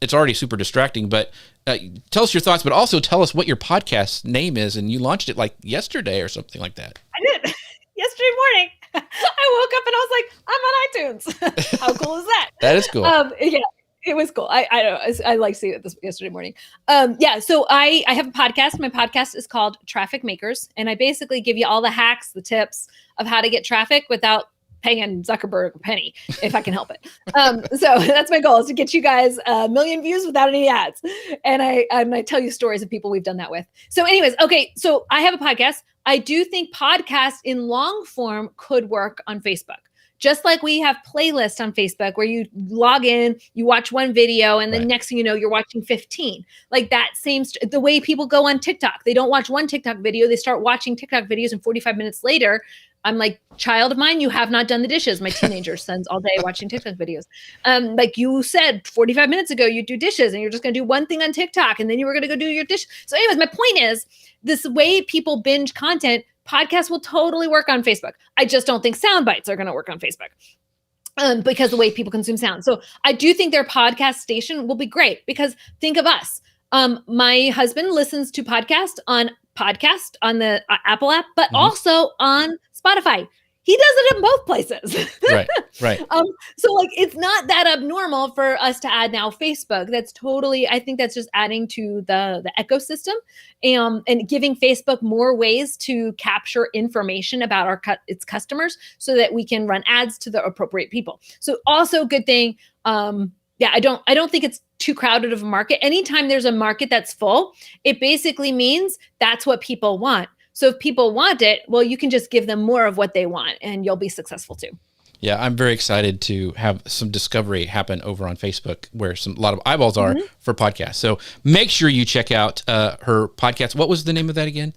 A: It's already super distracting, but tell us your thoughts, but also tell us what your podcast name is. And you launched it like yesterday or something like that.
C: I did. Yesterday morning. I woke up and I was like, I'm on iTunes. How cool is that?
A: That is cool.
C: Yeah, it was cool. I don't know. I like seeing it this yesterday morning. So I have a podcast. My podcast is called Traffic Makers. And I basically give you all the hacks, the tips of how to get traffic without paying Zuckerberg a penny, if I can help it. So that's my goal, is to get you guys 1 million views without any ads. And I tell you stories of people we've done that with. So anyways, okay. So I have a podcast. I do think podcasts in long form could work on Facebook. Just like we have playlists on Facebook where you log in, you watch one video, and the next thing you know, you're watching 15. Like that the way people go on TikTok. They don't watch one TikTok video. They start watching TikTok videos, and 45 minutes later, I'm like, child of mine, you have not done the dishes. My teenager spends all day watching TikTok videos. Like you said 45 minutes ago, you do dishes and you're just going to do one thing on TikTok and then you were going to go do your dish. So anyways, my point is this way people binge content, podcasts will totally work on Facebook. I just don't think sound bites are going to work on Facebook. Because the way people consume sound. So I do think their podcast station will be great, because think of us. My husband listens to podcast on the Apple app, but also on Spotify. He does it in both places.
A: Right.
C: So like, it's not that abnormal for us to add now Facebook. I think that's just adding to the ecosystem and giving Facebook more ways to capture information about its customers so that we can run ads to the appropriate people. So also good thing. I don't think it's too crowded of a market. Anytime there's a market that's full, it basically means that's what people want. So if people want it, well, you can just give them more of what they want and you'll be successful too.
A: Yeah, I'm very excited to have some discovery happen over on Facebook where a lot of eyeballs are for podcasts. So make sure you check out her podcast. What was the name of that again?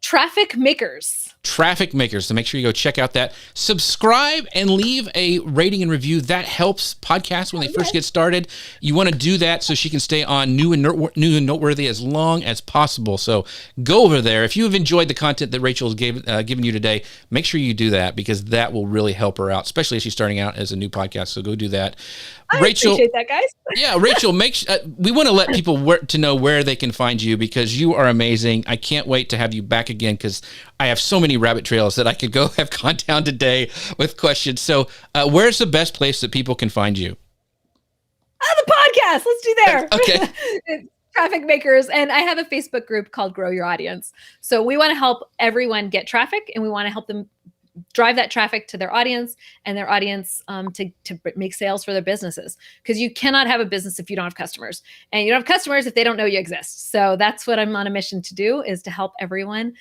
C: Traffic Makers.
A: Traffic Makers. So make sure you go check out that. Subscribe and leave a rating and review. That helps podcasts when they first get started. You want to do that so she can stay on new and noteworthy as long as possible. So go over there. If you have enjoyed the content that Rachel has given you today, make sure you do that, because that will really help her out, especially as she's starting out as a new podcast. So go do that. Rachel,
C: appreciate that, guys.
A: Yeah, Rachel, we want to let people to know where they can find you, because you are amazing. I can't wait to have you back again, because I have so many rabbit trails that I could go have gone down today with questions. So where's the best place that people can find you?
C: The podcast. Let's do there.
A: Okay.
C: Traffic Makers. And I have a Facebook group called Grow Your Audience. So we want to help everyone get traffic, and we want to help them drive that traffic to their audience, and their audience to make sales for their businesses. Because you cannot have a business if you don't have customers, and you don't have customers if they don't know you exist. So that's what I'm on a mission to do, is to help everyone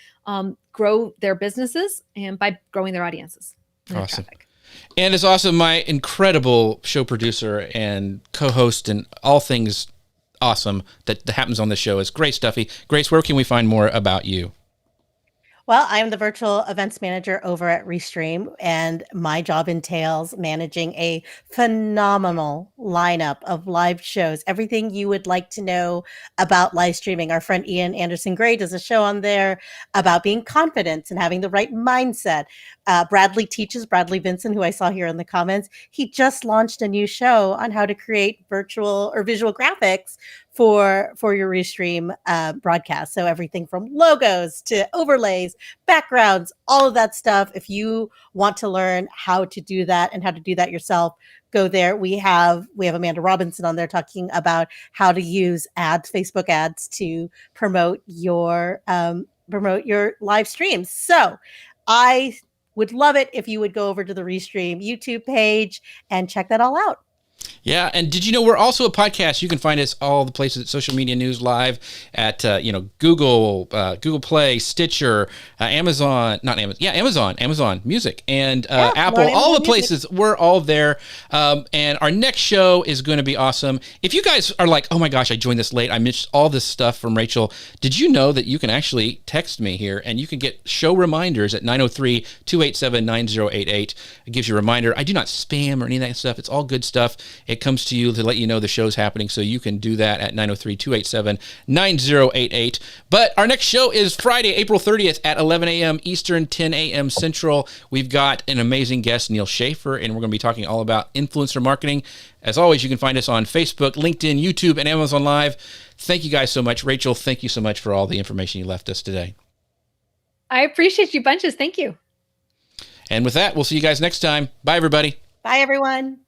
C: grow their businesses, and by growing their audiences.
A: Awesome. And it's also my incredible show producer and co-host and all things awesome that happens on the show is Grace Duffy. Grace, where can we find more about you?
B: Well, I am the virtual events manager over at Restream, and my job entails managing a phenomenal lineup of live shows. Everything you would like to know about live streaming. Our friend Ian Anderson Gray does a show on there about being confident and having the right mindset. Bradley Vinson, who I saw here in the comments, he just launched a new show on how to create virtual or visual graphics for your Restream broadcast. So everything from logos to overlays, backgrounds, all of that stuff. If you want to learn how to do that and how to do that yourself, go there. We have Amanda Robinson on there talking about how to use ads, Facebook ads, to promote your live streams. So I would love it if you would go over to the Restream YouTube page and check that all out.
A: Yeah, and did you know we're also a podcast? You can find us all the places at Social Media News Live at Google, Google Play, Stitcher, Amazon Music, and Apple. All the places, we're all there. And our next show is going to be awesome. If you guys are like, oh my gosh, I joined this late, I missed all this stuff from Rachel. Did you know that you can actually text me here and you can get show reminders at 903-287-9088? It gives you a reminder. I do not spam or any of that stuff. It's all good stuff. It comes to you to let you know the show's happening, so you can do that at 903-287-9088. But our next show is Friday, April 30th at 11 a.m. Eastern, 10 a.m. Central. We've got an amazing guest, Neil Schaefer, and we're going to be talking all about influencer marketing. As always, you can find us on Facebook, LinkedIn, YouTube, and Amazon Live. Thank you guys so much. Rachel, thank you so much for all the information you left us today.
C: I appreciate you bunches. Thank you.
A: And with that, we'll see you guys next time. Bye, everybody.
B: Bye, everyone.